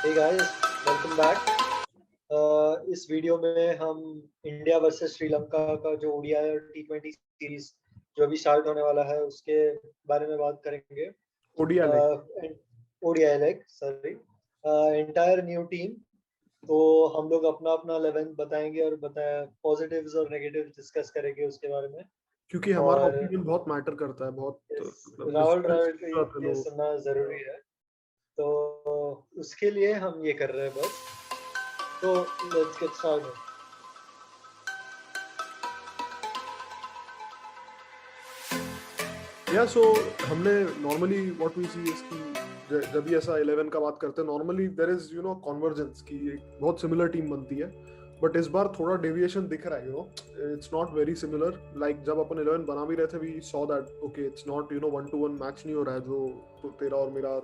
हे guys, welcome back. इस video में हम इंडिया वर्सेस श्रीलंका का जो ओडीआई और टी20 सीरीज जो अभी स्टार्ट होने वाला है उसके बारे में बात करेंगे। Odia ODI like sorry entire new team. तो हम लोग अपना अपना 11 बताएंगे और पॉजिटिव्स और नेगेटिव्स डिस्कस करेंगे उसके बारे में। क्योंकि हमारा और ओपिनियन बहुत मैटर करता है, बहुत राहुल द्रविड़ डिस्कस को करते ये लोग। सुनना जरूरी है, तो उसके लिए हम ये कर रहे हैं बस। तो लेट्स गेट स्टार्टेड। या सो हमने नॉर्मली व्हाट वी सी इसकी जब भी ऐसा 11 का बात करते हैं नॉर्मली देयर इज कन्वर्जेंस की एक बहुत सिमिलर टीम बनती है। बट इस बार थोड़ा डेविएशन दिख रहा है, it's not very similar. Like जब अपन 11 बना भी रहे थे we saw that okay it's not 1-to-1 match नहीं हो रहा है जो तो तेरा और मेरा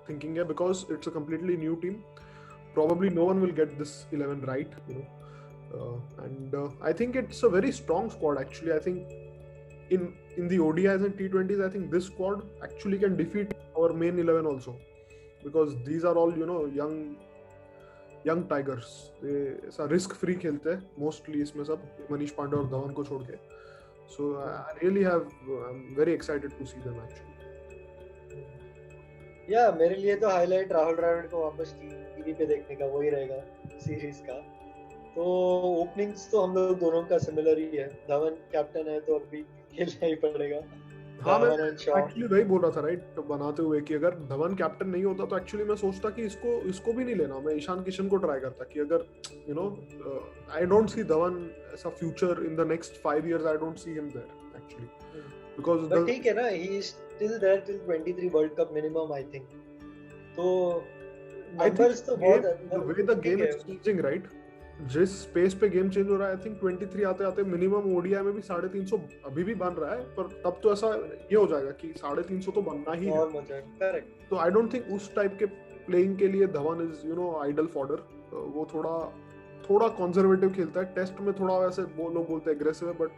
थिंकिंग है, because it's a completely new team. Probably no one will get this 11 right, and I think it's a very strong squad. Actually, I think in the ODIs and T20s, I think this squad actually can defeat our main 11 also, because these are all young tigers. they ऐसा risk free खेलते हैं mostly इसमें सब, मनीष पांडे और धवन को छोड़ के. So I'm very excited to see them actually. मेरे लिए तो हाईलाइट राहुल द्रविड़ को वापस टीवी पे देखने का वही रहेगा सीरीज का। तो ओपनिंग्स तो हम लोग दोनों का सिमिलर ही है। धवन कैप्टन है तो अभी खेलना ही पड़ेगा। हाँ, मैं एक्चुअली वही बोल रहा था राइट, तो बनाते हुए कि अगर धवन कैप्टन नहीं होता तो एक्चुअली मैं सोचता कि इसको भी नहीं लेना, मैं ईशान किशन को ट्राई करता कि अगर आई डोंट सी धवन ऐसा future in the next 5 years. I don't see him there actually, because ठीक है ना, he is still there till 23 world cup minimum I think. तो नंबर्स तो बहुत the way the game is changing right, जिस space पे game change हो रहा है, आई थिंक 23 आते आते मिनिमम ओडीआई में भी 350 अभी भी बन रहा है, पर तब तो ऐसा ये हो जाएगा कि 350 तो बनना ही है। करेक्ट। तो आई डोंट थिंक उस टाइप के प्लेइंग के लिए धवन इज आइडल फॉडर। वो थोड़ा कंजर्वेटिव खेलता है, टेस्ट में थोड़ा वैसे वो लोग बोलते हैं एग्रेसिव है, but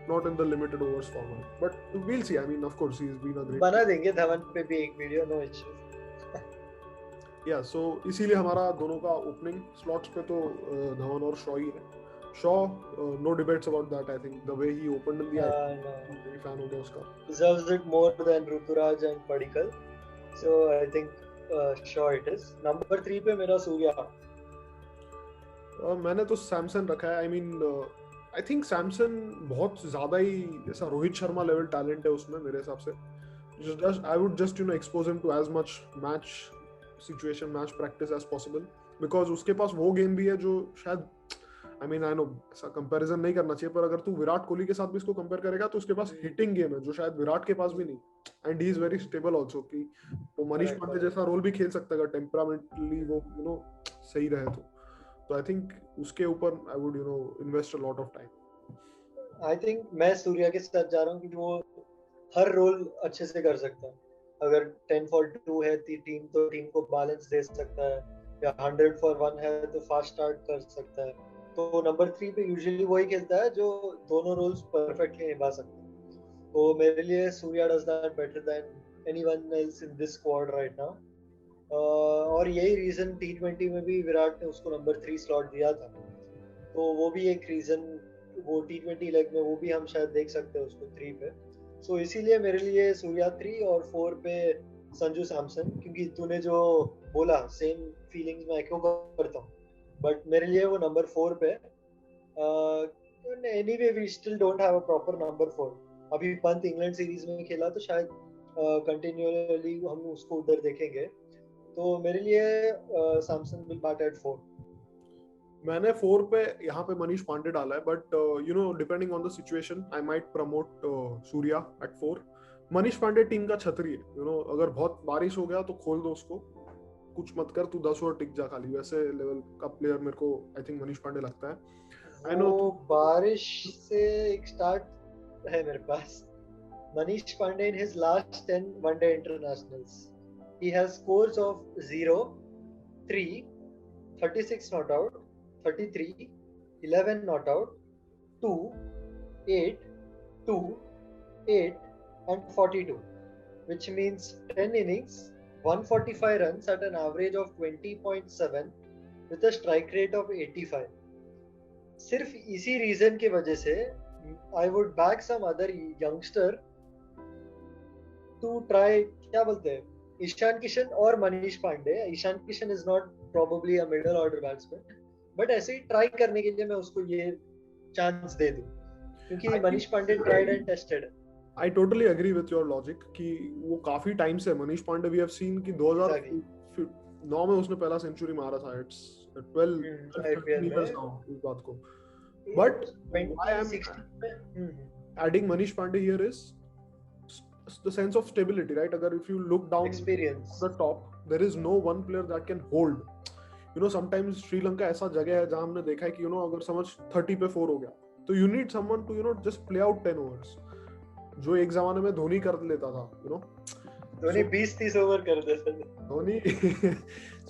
not in the limited overs format. But we'll see, I mean of course he is been a great, बना देंगे धवन पे भी एक वीडियो, नो इश्यूज। या सो इसीलिए हमारा दोनों का ओपनिंग स्लॉट्स पे तो धवन और शॉ ही है। Shaw no debates about that. I think the way he opened in the I fan हो गया उसका, deserves it more than Ruturaj and Padikkal, so I think sure it is. Number 3 पे मेरा सूर्या। मैंने तो सैमसन रखा है। I mean I think Samson बहुत ज्यादा ही ऐसा रोहित शर्मा लेवल टैलेंट है उसमें मेरे हिसाब से। I would just expose him to as much match situation, match practice as possible, because उसके पास वो गेम भी है जो शायद आई नो ऐसा कंपैरिजन नहीं करना चाहिए, पर अगर तू विराट कोहली के साथ भी इसको कंपेयर करेगा तो उसके पास हिटिंग गेम है जो शायद विराट के पास भी नहीं, and he is very stable also, कि वो मनीष पांडे जैसा रोल भी खेल सकता है अगर टेम्परामेंटली वो सही रहे तो आई थिंक उसके ऊपर I would invest a lot of time. I think मैं सूर्या के साथ जा रहा हूँ क्योंकि वो हर रोल अच्छे से कर सकता है। अगर 10 for 2 है टीम तो टीम को बैलेंस दे सकता है, या 100 for 1 है तो फास्ट स्टार्ट कर सकता है। तो नंबर 3 पे यूजुअली वही खेलता है जो दोनों रोल्स परफेक्टली निभा सकता है। तो मेरे लिए Surya does that better than anyone else in this squad right now. और यही रीजन T20 में भी विराट ने उसको नंबर 3 स्लॉट दिया था, तो वो भी एक रीजन, वो T20 लेग में वो भी हम शायद देख सकते हैं उसको 3 पे। सो इसीलिए मेरे लिए सूर्या 3 और 4 पे संजू सैमसन, क्योंकि तूने जो बोला सेम फीलिंग्स मैं एक्को करता हूँ, बट मेरे लिए वो नंबर 4 पे। Anyway we still don't have a proper number 4। अभी पंत इंग्लैंड सीरीज में खेला तो शायद कंटिन्यूअली हम उसको उधर देखेंगे। तो मेरे लिए सैमसन विल बैट एट 4। मैंने 4 पे यहाँ पे मनीष पांडे डाला है, but depending on the situation I might promote Surya at 4। Manish Pandey team का छतरी है, अगर बहुत बारिश हो गया तो खोल दो उसको, कुछ मत कर, तू 10 ओवर टिक जा खाली, वैसे लेवल का प्लेयर मेरे को आई थिंक मनीष पांडे लगता है। वो बारिश से एक स्टार्ट है मेरे पास। Manish Pandey in his last 10 one day internationals he has scores of 0, 3, 36 not out, 33, 11 not out, 2, 8, 2, 8 and 42, which means 10 innings, 145 runs at an average of 20.7 with a strike rate of 85. सिर्फ इसी रीजन की वजह से I would back some other youngster to try, क्या बोलते हैं, ईशान किशन और Manish Pandey. Ishan Kishan is not probably a middle order batsman, but ऐसे ही ट्राई करने के लिए मैं उसको ये चांस दे दूं, क्योंकि Manish Pandey tried and tested. I totally agree with your logic कि वो काफी टाइम से Manish Pandey we have seen कि 2009 में उसने पहला सेंचुरी मारा था. It's 12 years now इस बात को. But why I'm adding Manish Pandey here is the sense of stability, right? अगर if you look down experience the top, there is no one player that can hold. You know, sometimes Sri Lanka ऐसा जगह है जहाँ हमने देखा है कि you know अगर समझ 30 पे 4 हो गया तो you need someone to you know just play out 10 overs, जो एक जमाने में धोनी कर लेता था. You know, धोनी 20-30 ओवर कर देता था धोनी.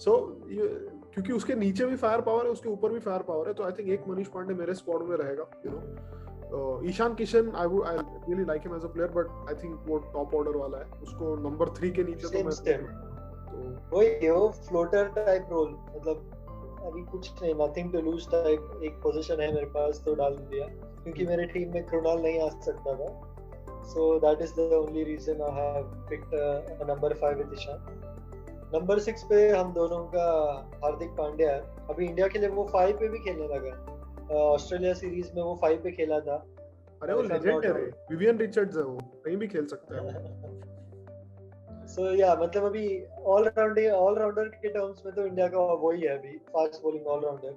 So क्योंकि उसके नीचे भी फायर पावर है, उसके ऊपर भी फायर पावर है, तो आई थिंक एक मनीष पांडे मेरे स्क्वाड में रहेगा. You know, Ishan Kishan I really like him as a player, but I think वो टॉप ऑर्डर वाला है, उसको नंबर 3 के नीचे तो मैं वही वो फ्लोटर टाइप रोल, मतलब अभी कुछ नहीं, नथिंग टू लूज टाइप एक पोजीशन है मेरे पास तो डाल दिया, क्योंकि मेरे टीम में कृणाल नहीं आ सकता था. So that is the only reason I have picked a number 5 with Ishan. Number 6 पे हम दोनों का हार्दिक पांड्या है. अभी इंडिया के लिए वो 5 पे भी खेलने लगा. ऑस्ट्रेलिया सीरीज में वो 5 पे खेला था. अरे वो लेजेंड है, विवियन रिचर्ड्स है, वो कहीं भी खेल सकता है. So yeah, मतलब अभी ऑलराउंडर के टर्म्स में तो इंडिया का वही है अभी, fast bowling all rounder.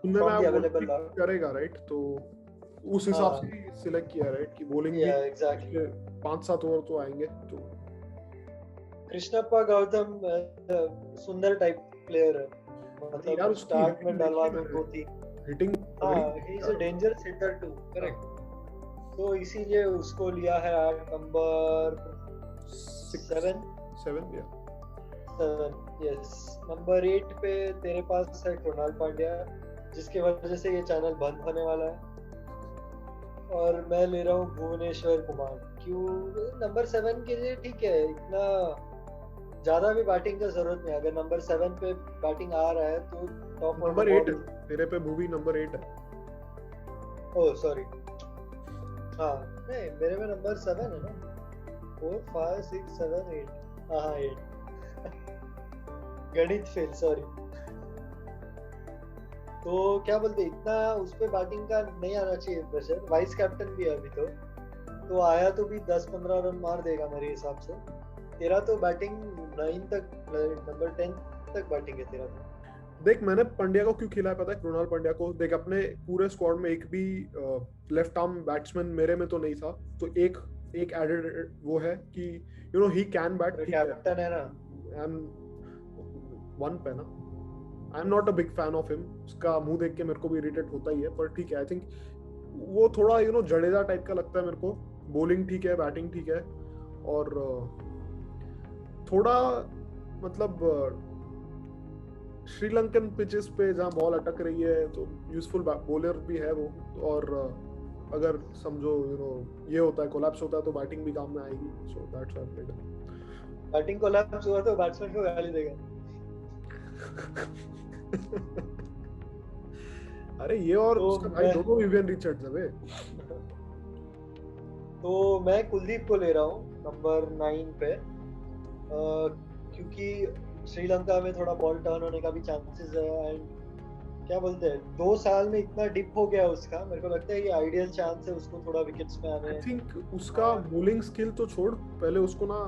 From the available करेगा, राइट? तो उस हिसाब से सिलेक्ट किया, राइट, कि बॉलिंग भी एग्जैक्टली 5-7 ओवर तो आएंगे. तो कृष्णप्पा गौतम सुंदर टाइप प्लेयर है, मतलब स्टार्ट में डलवा दो 2-3 hitting. He is a dangerous hitter too, correct. तो इसीलिए उसको लिया है एट नंबर 7 या 7. यस, नंबर 8 पे तेरे पास है कृणाल पांड्या, जिसके वजह से ये चैनल बंद होने वाला है, और मैं ले रहा हूँ भुवनेश्वर कुमार. क्यों नंबर 7 के लिए ठीक है, इतना ज्यादा भी बैटिंग का जरूरत नहीं. अगर नंबर 7 पे बैटिंग आ रहा है तो टॉप नंबर 8 तेरे पे भुवी नंबर 8 है. ओह सॉरी, हाँ नहीं मेरे में नंबर 7 है ना. 4 5 6 7 8, हाँ 8 गणित फेल, सॉरी. तो क्या बोलते, इतना उस पे बैटिंग का नहीं आना चाहिए प्रेशर. वाइस कैप्टन भी है अभी तो आया तो भी 10-15 रन मार देगा मेरे हिसाब से. तेरा तो बैटिंग 9 तक, नंबर 10 तक बैटिंग है तेरा तो. देख मैंने पांड्या को क्यों खिलाया पता है? कृणाल पांड्या को देख, अपने पूरे स्क्वाड में एक भी लेफ्ट आर्म बैट्समैन मेरे में तो नहीं था, तो एक एडेड वो है कि you know he can bat. Captain है ना, आई एम 1 पे ना. I am not a big fan of him. उसका मुंह देख के मेरे को भी इरिटेट होता ही है, पर ठीक है. आई थिंक वो थोड़ा यू नो जडेजा टाइप का लगता है मेरे को. बॉलिंग ठीक है, बैटिंग ठीक है, और थोड़ा मतलब श्रीलंकन पिचेस पे जहाँ बॉल अटक रही है तो यूजफुल बॉलर भी है वो. और अगर समझो यू नो ये होता है, कोलैप्स होता है, तो बैटिंग भी काम में आएगी. So that's why I played him. Batting collapse हुआ तो बैट्समैन को गाली देगा. अरे ये और तो उसका भाई दोनों विवियन रिचर्ड्स है बे. तो मैं कुलदीप को ले रहा हूँ नंबर 9 पे, क्योंकि श्रीलंका में थोड़ा बॉल टर्न होने का भी चांसेस है. एंड क्या बोलते हैं, 2 साल में इतना डिप हो गया उसका, मेरे को लगता है ये आइडियल चांस है उसको थोड़ा विकेट्स में आने. आई थिंक उसका बॉलिंग स्किल तो छोड़, पहले उसको ना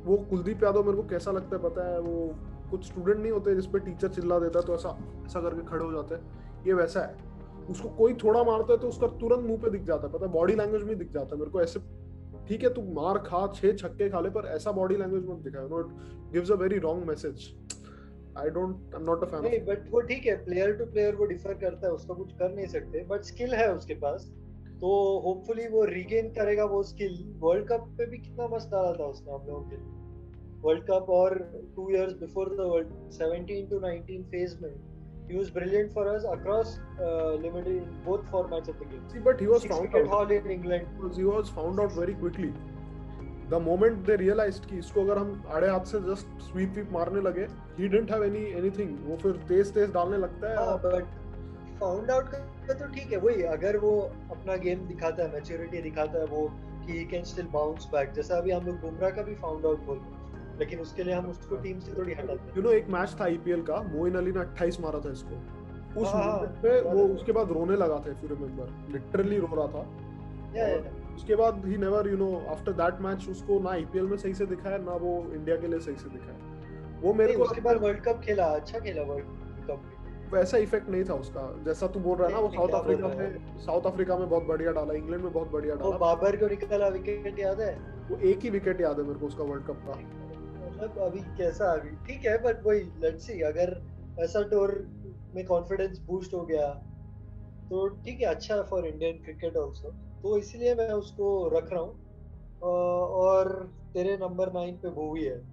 वो कुलदीप यादव मेरे को कैसा लगता है पता है? वो कुछ स्टूडेंट नहीं होते जिसपे टीचर चिल्ला देता है तो ऐसा करके खड़े हो जाते हैं, ये वैसा है. उसको कोई थोड़ा मारता है तो उसका तुरंत मुंह पे दिख जाता है, पता है, बॉडी लैंग्वेज में दिख जाता है मेरे को. ऐसे ठीक है तू मार खा, 6 छक्के खा ले, पर ऐसा बॉडी लैंग्वेज मत दिखा. You know it gives a very wrong message. I am not a fan. नहीं बट वो ठीक है, प्लेयर टू प्लेयर वो डिफर करता है, उसका कुछ कर नहीं सकते, बट स्किल है उसके पास, तो होपफुली वो रीगेन करेगा वो स्किल. वर्ल्ड कप पे भी कितना मस्त डाला था उसने हम लोगों के वर्ल्ड कप, और 2 years before the world 17 to 19 phase में he was brilliant for us across limited in both formats of the game. See, but he was found out haul in England. He was found out very quickly. the moment they realized कि इसको अगर हम आड़े हाथ से just sweep मारने लगे, he didn't have anything, वो फिर तेज डालने लगता है। हाँ, but फाउंड आउट का तो ठीक है, वही अगर वो अपना गेम दिखाता है, मैच्योरिटी दिखाता है वो कि he can still bounce back, जैसा अभी हम लोग बुमराह का भी फाउंड आउट बोल रहे हैं, लेकिन उसके लिए हम उसको टीम से थोड़ी हटाते हैं। You know, एक मैच था आईपीएल का, मोइन अली ने 28 मारा था इसको, उस हाँ मोमेंट पे हाँ, वो उसके बाद रोने लगा था, if you remember, लिटरली रो रहा था। और उसके बाद he never, you know, after that match उसको ना आईपीएल में सही से दिखाया, ना वो इंडिया के लिए सही से दिखाया। वो मेरे को उसके बाद वर्ल्ड कप खेला, अच्छा खेला वर्ल्ड कप, वैसा इफेक्ट नहीं था उसका, जैसा तू बोल रहा है ना। वो साउथ अफ्रीका में बहुत बढ़िया डाला, इंग्लैंड में बहुत बढ़िया डाला। वो बाबर को निकला विकेट याद है? वो एक ही विकेट याद है मेरे को उसका वर्ल्ड कप का। मतलब अभी कैसा, अभी ठीक है, बट वही लेट्स सी, अगर ऐसा टूर में कॉन्फिडेंस बूस्ट हो गया तो ठीक है, अच्छा फॉर इंडियन क्रिकेट आल्सो, तो इसलिए मैं उसको रख रहा हूँ। और तेरे नंबर 9 पे भुवी है।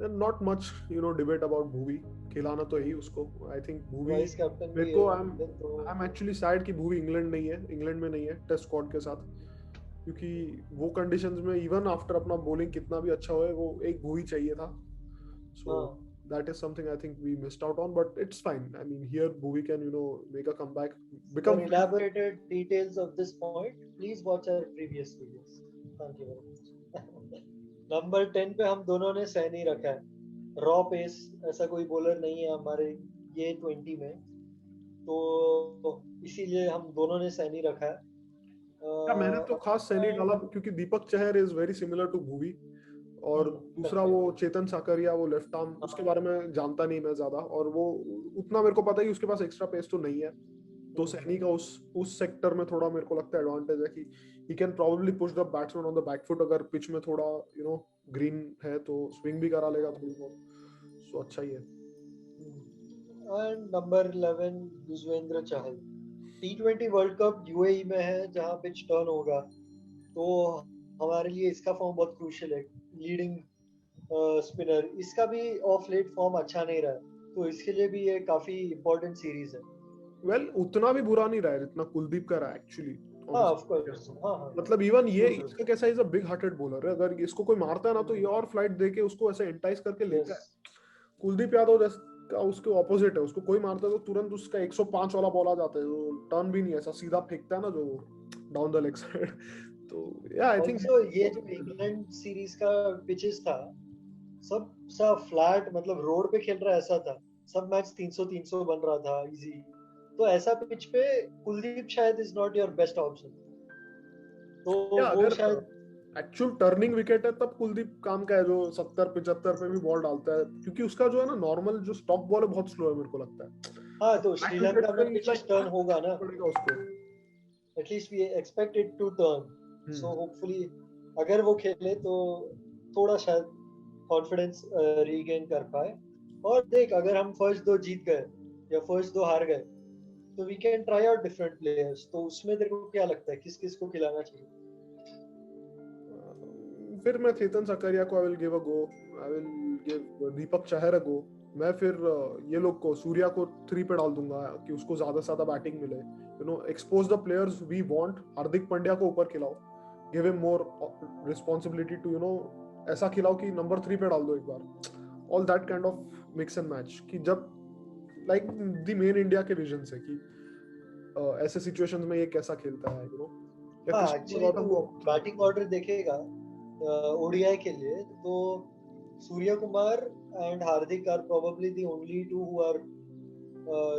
Not much you know debate about Bhuvi, खिलाना तो ही उसको। I think Bhuvi vice captain मेरे भी को, है, आई एम एक्चुअली सैड कि भुवी इंग्लैंड में नहीं है टेस्ट स्क्वाड के साथ, क्योंकि वो कंडीशंस में इवन आफ्टर अपना बॉलिंग कितना भी अच्छा होए, वो एक भुवी चाहिए था। सो that is something I think we missed out on, but it's fine. I mean, here Bhuvi can, you know, make a comeback, become. For elaborated details of this point, please watch our previous videos. Thank you very much. Number 10 पे हम दोनों ने सैनी रखा है। Raw pace, ऐसा कोई bowler नहीं है हमारे ये 20 में, तो इसीलिए हम दोनों ने सैनी रखा है। मैंने तो खास सैनी डाला क्योंकि Deepak Chahar is very similar to Bhuvi, और दूसरा वो चेतन साकरिया, वो लेफ्ट आर्म, उसके बारे में जानता नहीं मैं ज्यादा, और वो उतना मेरे को पता ही उसके पास एक्स्ट्रा पेस तो नहीं है। तो सैनी का उस सेक्टर में थोड़ा मेरे को लगता है एडवांटेज है कि he can probably push the batsman on the back foot, अगर पिच में थोड़ा यू नो ग्रीन है तो स्विंग भी करा लेगा थोड़ी बहुत, सो अच्छा ही है। And number 11 Yuzvendra Chahal. T20 world cup UAE में है जहां पिच टर्न होगा, तो हमारे लिए इसका फॉर्म बहुत क्रूशियल है। लीडिंग स्पिनर, इसका भी ऑफ लेट फॉर्म अच्छा नहीं रहा, तो इसके लिए भी ये काफी इंपॉर्टेंट सीरीज है। वेल उतना भी बुरा नहीं रहा है जितना कुलदीप का रहा एक्चुअली। हाँ ऑफ कोर्स, हाँ मतलब इवन ये इसका कैसा, is a big hearted bowler है, अगर इसको कोई मारता है ना तो ये और फ्लाइट देके उसको ऐसे एंटाइज करके लेता है। कुलदीप यादव का उसके ऑपोजिट है, उसको कोई मारता है तो तुरंत उसका 105 वाला बॉल आ जाता है, जो टर्न भी नहीं है, ऐसा सीधा फेंकता है ना जो डाउन द लेग साइड। तो या आई थिंक ये जो इंग्लैंड सीरीज का पिचेस था, सब फ्लैट, मतलब रोड पे खेल रहा है ऐसा था, सब मैच 300 बन रहा था इजी, तो ऐसा पिच पे कुलदीप शायद is not your best option, तो वो शायद एक्चुअल टर्निंग विकेट है तब कुलदीप काम का है, जो 70-75 पे भी बॉल डालता है, क्योंकि उसका जो है ना नॉर्मल जो स्टॉक बॉल है बहुत स्लो है मेरे को लगता है। हाँ, तो श्रीलंका में पिच टर्न होगा ना, पड़ेगा उसको, at least we expect it to turn, so hopefully अगर वो खेले तो थोड़ा शायद कॉन्फिडेंस रीगेन कर पाए। और देख, अगर हम फर्स्ट 2 जीत गए या फर्स्ट 2 हार गए तो we can try out different players, तो उसमें तेरे को क्या लगता है किस किस को खिलाना चाहिए? फिर मैं चेतन साकरिया को I will give a go, I will give Deepak Chahar a go. मैं फिर ये लोग को, सूर्या को 3 पे डाल दूंगा कि उसको ज्यादा से ज्यादा बैटिंग मिले, you know expose the players we want. Hardik Pandya को ऊपर खिलाओ, give him more responsibility to you know, ऐसा खिलाओ कि नंबर 3 पे डाल दो एक बार। All that kind of mix and match, कि जब लाइक द मेन इंडिया के विजन से कि ऐसे सिचुएशंस में ये कैसा खेलता है, यू नो। हाँ, एक्चुअली तू बैटिंग ऑर्डर देखेगा ओडीआई के लिए, तो Surya Kumar and Hardik are probably the only two who are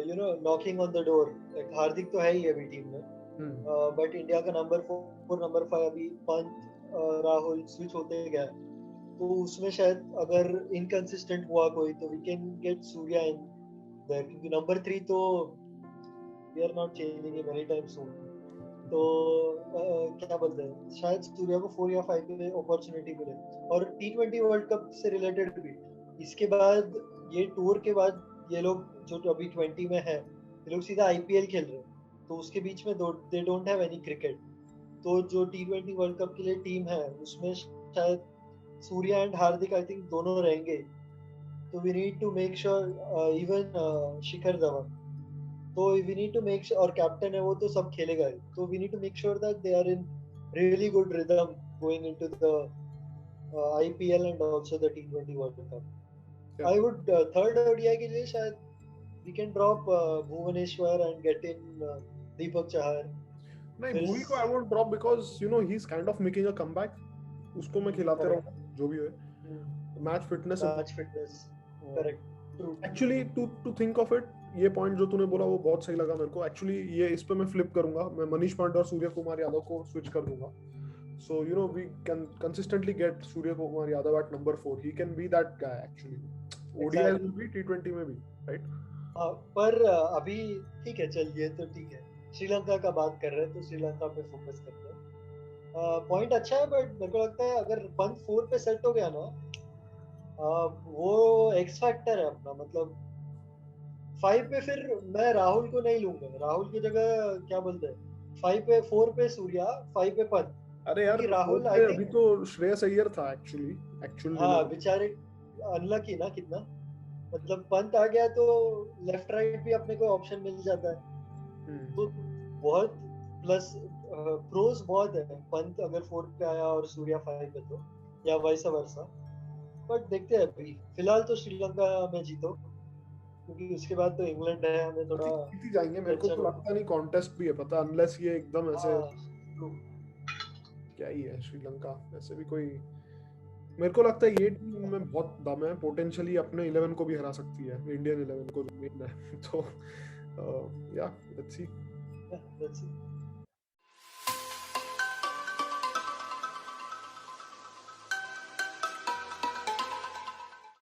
you know knocking on the door. Like Hardik तो है ही अभी टीम में, बट इंडिया का नंबर 4 नंबर 5 अभी पंत राहुल स्विच होते गया, तो उसमें शायद अगर इनकंसिस्टेंट हुआ कोई तो we can get Surya in there, क्योंकि नंबर 3 तो we are not changing him any time soon, तो क्या बोलते हैं, शायद सूर्या को 4 या 5 पे अपॉर्चुनिटी मिले। और T20 वर्ल्ड कप से रिलेटेड भी, इसके बाद ये टूर के बाद ये लोग जो अभी 20 में है, ये लोग सीधा आईपीएल खेल रहे हैं, तो उसके बीच में they don't have any cricket, तो जो T20 वर्ल्ड कप के लिए टीम है उसमें शायद Surya and Hardik I think दोनों रहेंगे, तो we need to make sure even Shikhar Dhawan, तो we need to make sure, और कैप्टन है वो तो सब खेलेगा ही, तो we need to make sure that they are in really good rhythm going into the IPL and also the T20 World Cup. Yeah. I would third ODI के लिए शायद we can drop Bhuvaneshwar and get in Deepak Chahar. नहीं, फिर भूवी को I won't drop because you know he's kind of making a comeback. उसको मैं खिलाते correct. रहूंगा जो भी हो. Match fitness Match fitness. Correct. True. Actually to think of it, ये पॉइंट जो तूने बोला वो बहुत सही लगा मेरे को. एक्चुअली ये इस पे मैं फ्लिप करूंगा, मैं मनीष पांडे और सूर्य कुमार यादव को स्विच कर दूंगा. So you know we can consistently get Surya Kumar Yadav at number 4. He can be that guy actually. ODI will be, T20 में भी, right? हाँ, पर अभी ठीक है, चल ये तो ठीक है. श्रीलंका का बात कर रहे हैं तो श्रीलंका पे फोकस करते हैं. पॉइंट अच्छा है, बट मेरे को लगता है अगर पंत 4 पे सेट हो गया ना, वो एक्स फैक्टर है अपना. मतलब 5 पे फिर मैं राहुल को नहीं लूंगा. राहुल की जगह क्या बोलते हैं, 4 पे सूर्या, 5 पे पंत. अरे यार राहुल आई अभी तो श्रेयस अय्यर था एक्चुअली. हाँ बेचारे अनलकी ना कितना. मतलब पंत आ गया तो लेफ्ट राइट भी अपने को ऑप्शन मिल जाता है. तो बहुत प्लस प्रोज बहुत है पंत अगर 4 पे आया और सूर्या 5 पे, तो या वैसा वर्सा. बट देखते हैं, अभी फिलहाल तो श्रीलंका में जीतो, क्योंकि उसके बाद तो इंग्लैंड है. हमें थोड़ा जीती जाएंगे. मेरे को तो लगता नहीं कॉन्टेस्ट भी है, पता, अनलेस ये एकदम ऐसे क्या ही है श्रीलंका. ऐसे भी कोई, मेरे को लगता है ये टीम में बहुत दम है. पोटेंशियली अपने 11 को भी हरा सकती है, इंडियन 11 को जो मेन है. तो या लेट्स सी.